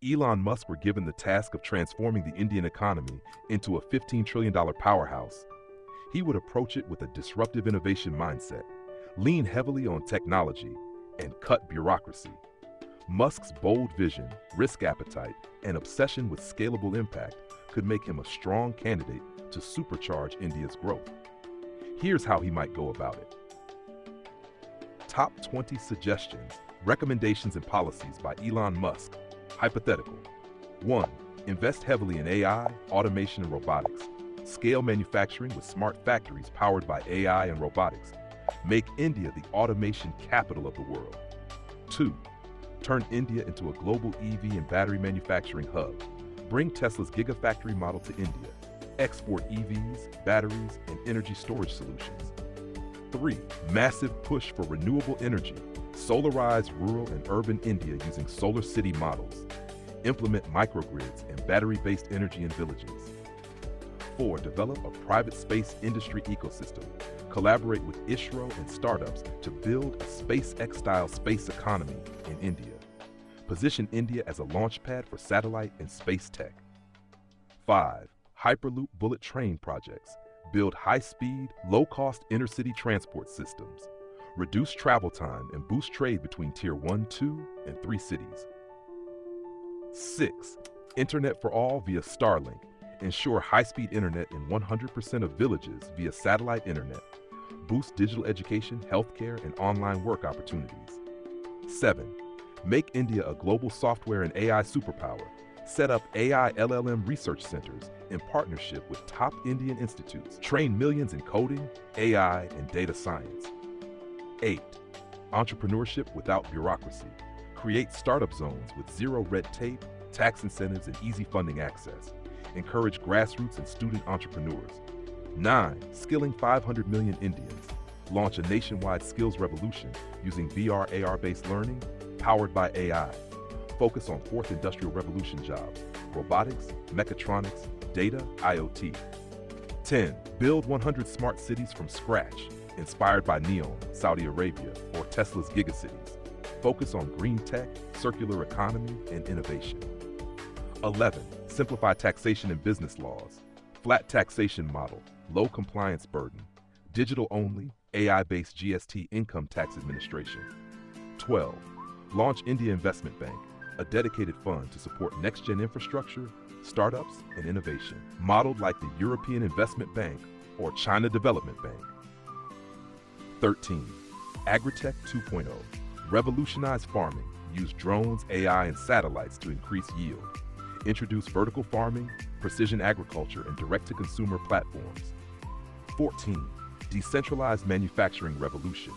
Elon Musk were given the task of transforming the Indian economy into a $15 trillion powerhouse, he would approach it with a disruptive innovation mindset, lean heavily on technology, and cut bureaucracy. Musk's bold vision, risk appetite, and obsession with scalable impact could make him a strong candidate to supercharge India's growth. Here's how he might go about it. Top 20 suggestions, recommendations, and policies by Elon Musk. Hypothetical. 1. Invest heavily in AI, automation, and robotics. Scale manufacturing with smart factories powered by AI and robotics. Make India the automation capital of the world. 2. Turn India into a global EV and battery manufacturing hub. Bring Tesla's Gigafactory model to India. Export EVs, batteries, and energy storage solutions. 3. Massive push for renewable energy. Solarize rural and urban India using solar city models. Implement microgrids and battery-based energy in villages. 4. Develop a private space industry ecosystem. Collaborate with ISRO and startups to build a SpaceX-style space economy in India. Position India as a launchpad for satellite and space tech. 5. Hyperloop bullet train projects. Build high-speed, low-cost intercity transport systems. Reduce travel time and boost trade between Tier 1, 2, and 3 cities. 6. Internet for all via Starlink. Ensure high-speed internet in 100% of villages via satellite internet. Boost digital education, healthcare, and online work opportunities. 7. Make India a global software and AI superpower. Set up AI LLM research centers in partnership with top Indian institutes. Train millions in coding, AI, and data science. 8. Entrepreneurship without bureaucracy. Create startup zones with zero red tape, tax incentives, and easy funding access. Encourage grassroots and student entrepreneurs. 9. Skilling 500 million Indians. Launch a nationwide skills revolution using VR/AR-based learning powered by AI. Focus on fourth industrial revolution jobs: robotics, mechatronics, data, IoT. 10. Build 100 smart cities from scratch, inspired by NEOM, Saudi Arabia, or Tesla's gigacities. Focus on green tech, circular economy, and innovation. 11. Simplify taxation and business laws. Flat taxation model, low compliance burden. Digital only, AI-based GST income tax administration. 12. Launch India Investment Bank, a dedicated fund to support next-gen infrastructure, startups, and innovation, modeled like the European Investment Bank or China Development Bank. 13. Agritech 2.0. Revolutionize farming. Use drones, AI, and satellites to increase yield. Introduce vertical farming, precision agriculture, and direct-to-consumer platforms. 14. Decentralized manufacturing revolution.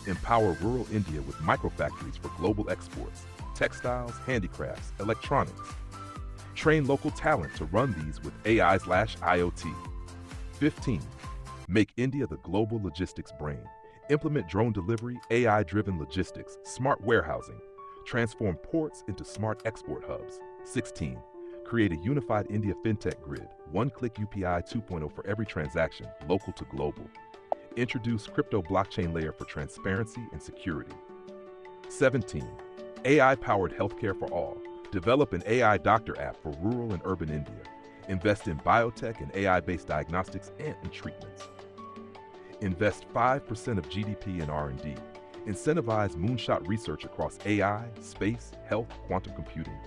Empower rural India with microfactories for global exports, textiles, handicrafts, electronics. Train local talent to run these with AI/IoT. 15. Make India the global logistics brain. Implement drone delivery, AI-driven logistics, smart warehousing. Transform ports into smart export hubs. 16. Create a unified India fintech grid, one-click UPI 2.0 for every transaction, local to global. Introduce crypto blockchain layer for transparency and security. 17. AI-powered healthcare for all. Develop an AI doctor app for rural and urban India. Invest in biotech and AI-based diagnostics and treatments. Invest 5% of GDP in R&D. Incentivize moonshot research across AI, space, health, quantum computing.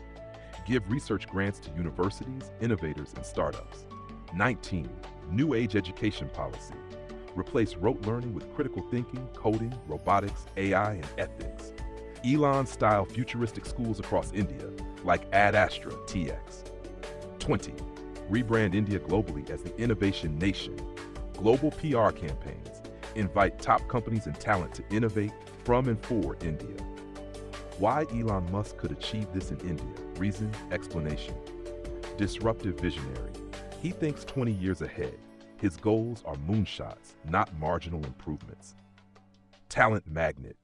Give research grants to universities, innovators, and startups. 19. New Age education policy. Replace rote learning with critical thinking, coding, robotics, AI, and ethics. Elon-style futuristic schools across India, like Ad Astra TX. 20. Rebrand India globally as the innovation nation. Global PR campaigns. Invite top companies and talent to innovate from and for India. Why Elon Musk could achieve this in India. Reason, explanation. Disruptive visionary. He thinks 20 years ahead. His goals are moonshots, not marginal improvements. Talent magnet.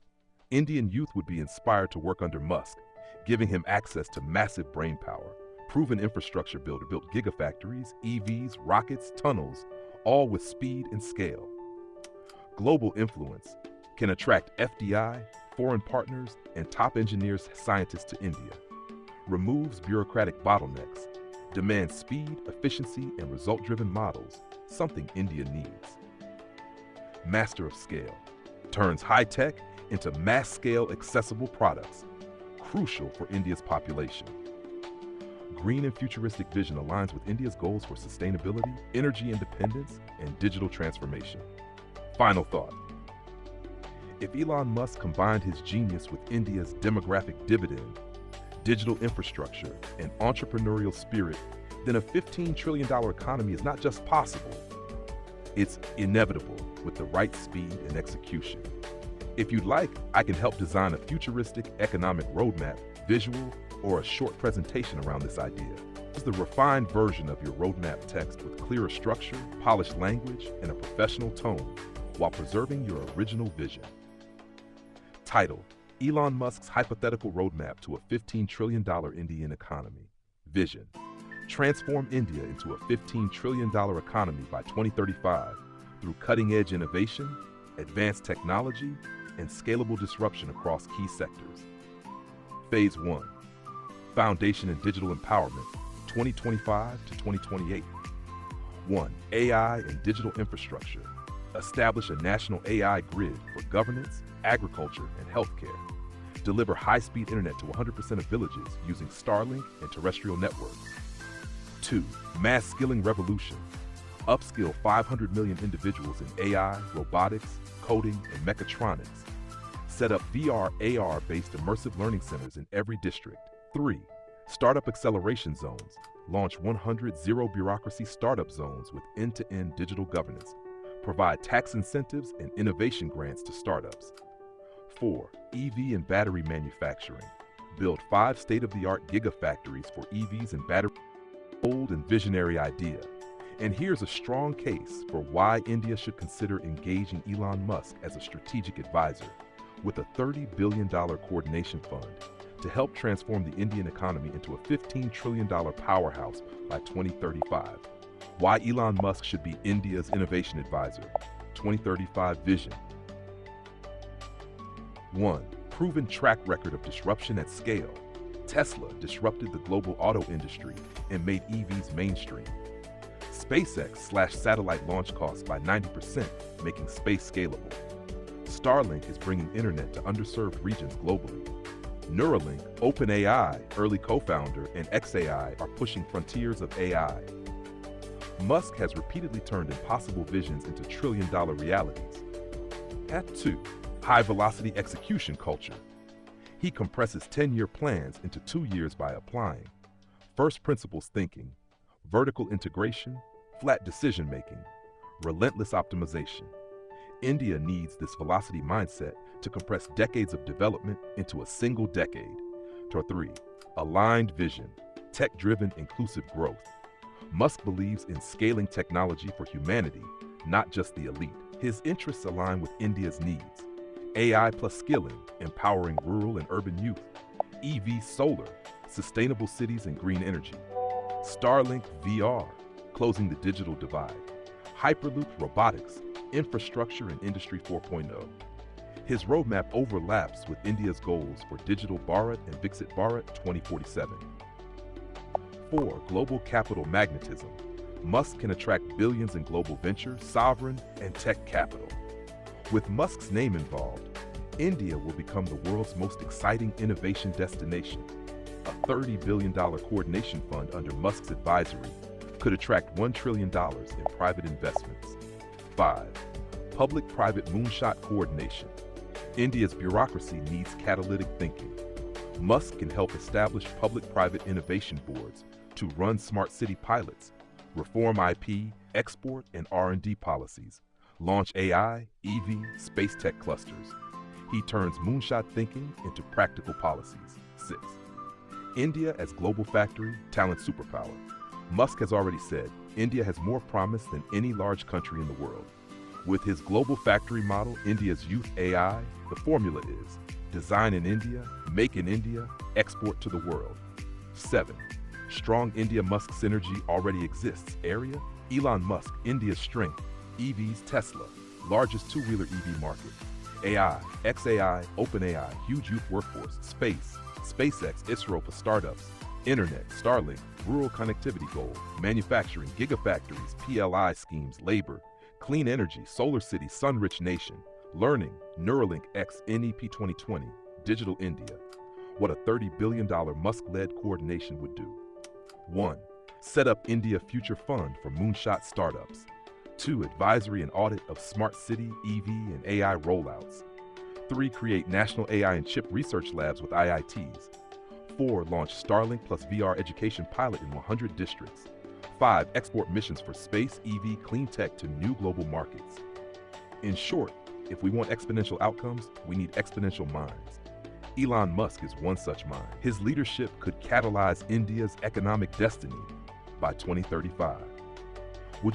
Indian youth would be inspired to work under Musk, giving him access to massive brainpower. Proven infrastructure builder built gigafactories, EVs, rockets, tunnels, all with speed and scale. Global influence. Can attract FDI, foreign partners, and top engineers, scientists to India. removes bureaucratic bottlenecks, demands speed, efficiency, and result-driven models, something India needs. Master of scale, turns high-tech into mass-scale accessible products, crucial for India's population. Green and futuristic vision aligns with India's goals for sustainability, energy independence, and digital transformation. Final thought. If Elon Musk combined his genius with India's demographic dividend, digital infrastructure, and entrepreneurial spirit, then a $15 trillion economy is not just possible, it's inevitable with the right speed and execution. If you'd like, I can help design a futuristic economic roadmap, visual, or a short presentation around this idea. This is the refined version of your roadmap text with clearer structure, polished language, and a professional tone, while preserving your original vision. Title: Elon Musk's hypothetical roadmap to a $15 trillion Indian economy. Vision: transform India into a $15 trillion economy by 2035 through cutting-edge innovation, advanced technology, and scalable disruption across key sectors. Phase 1. Foundation and Digital Empowerment, 2025 to 2028. 1. AI and digital infrastructure. Establish a national AI grid for governance, agriculture, and healthcare. Deliver high-speed internet to 100% of villages using Starlink and terrestrial networks. 2. Mass skilling revolution. Upskill 500 million individuals in AI, robotics, coding, and mechatronics. Set up VR, AR-based immersive learning centers in every district. 3. Startup acceleration zones. Launch 100 zero-bureaucracy startup zones with end-to-end digital governance. Provide tax incentives and innovation grants to startups. 4. EV and battery manufacturing. Build 5 state-of-the-art gigafactories for EVs and battery. Bold and visionary idea. And here's a strong case for why India should consider engaging Elon Musk as a strategic advisor, with a $30 billion coordination fund to help transform the Indian economy into a $15 trillion powerhouse by 2035. Why Elon Musk should be India's innovation advisor. 2035 vision. 1. Proven track record of disruption at scale. Tesla disrupted the global auto industry and made EVs mainstream. SpaceX/satellite launch costs by 90%, making space scalable. Starlink is bringing internet to underserved regions globally. Neuralink, OpenAI, early co-founder, and xAI are pushing frontiers of AI. Musk has repeatedly turned impossible visions into trillion-dollar realities. At 2. High-velocity execution culture. He compresses 10-year plans into 2 years by applying first principles thinking, vertical integration, flat decision-making, relentless optimization. India needs this velocity mindset to compress decades of development into a single decade. 3. Aligned vision, tech-driven inclusive growth. Musk believes in scaling technology for humanity, not just the elite. His interests align with India's needs. AI plus skilling, empowering rural and urban youth. EV solar, sustainable cities and green energy. Starlink VR, closing the digital divide. Hyperloop robotics, infrastructure and Industry 4.0. His roadmap overlaps with India's goals for Digital Bharat and Viksit Bharat 2047. 4. Global capital magnetism. Musk can attract billions in global venture, sovereign, and tech capital. With Musk's name involved, India will become the world's most exciting innovation destination. A $30 billion coordination fund under Musk's advisory could attract $1 trillion in private investments. 5. Public-private moonshot coordination. India's bureaucracy needs catalytic thinking. Musk can help establish public-private innovation boards to run smart city pilots, reform IP, export, and R&D policies, launch AI, EV, space tech clusters. He turns moonshot thinking into practical policies. 6. India as global factory, talent superpower. Musk has already said India has more promise than any large country in the world. With his global factory model, India's youth AI, the formula is design in India, make in India, export to the world. 7. Strong India-Musk synergy already exists. Area, Elon Musk, India's strength. EVs, Tesla, largest two-wheeler EV market. AI, xAI, OpenAI, huge youth workforce. Space, SpaceX, ISRO for startups, internet, Starlink, rural connectivity goal, manufacturing, gigafactories, PLI schemes, labor, clean energy, solar city, sun-rich nation, learning, Neuralink X, NEP 2020, digital India. What a $30 billion Musk-led coordination would do. 1. Set up India Future Fund for moonshot startups. 2. Advisory and audit of smart city, EV, and AI rollouts. 3. Create national AI and chip research labs with IITs. 4. Launch Starlink plus VR education pilot in 100 districts. 5. Export missions for space, EV, clean tech to new global markets. In short, if we want exponential outcomes, we need exponential minds. Elon Musk is one such mind. His leadership could catalyze India's economic destiny by 2035. Would you